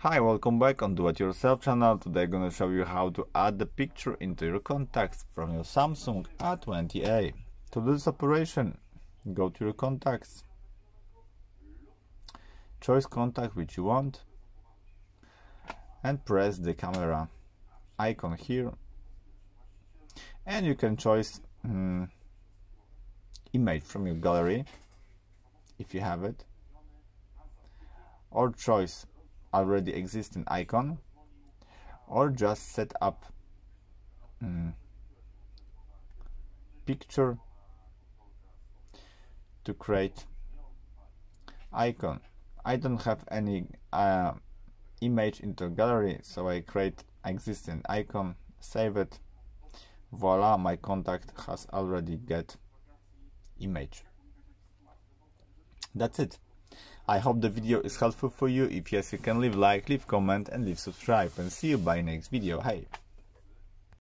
Hi, welcome back on Do It Yourself channel. Today I'm gonna show you how to add the picture into your contacts from your Samsung A20e. To do this operation, go to your contacts, choose contact which you want, and press the camera icon here, and you can choose image from your gallery if you have it, or choice already existing icon, or just set up picture to create icon. I don't have any image into gallery, so I create existing icon, save it, voila, my contact has already get image. That's it. I hope the video is helpful for you. If yes, you can leave like, leave comment and leave subscribe, and see you by next video. Hey!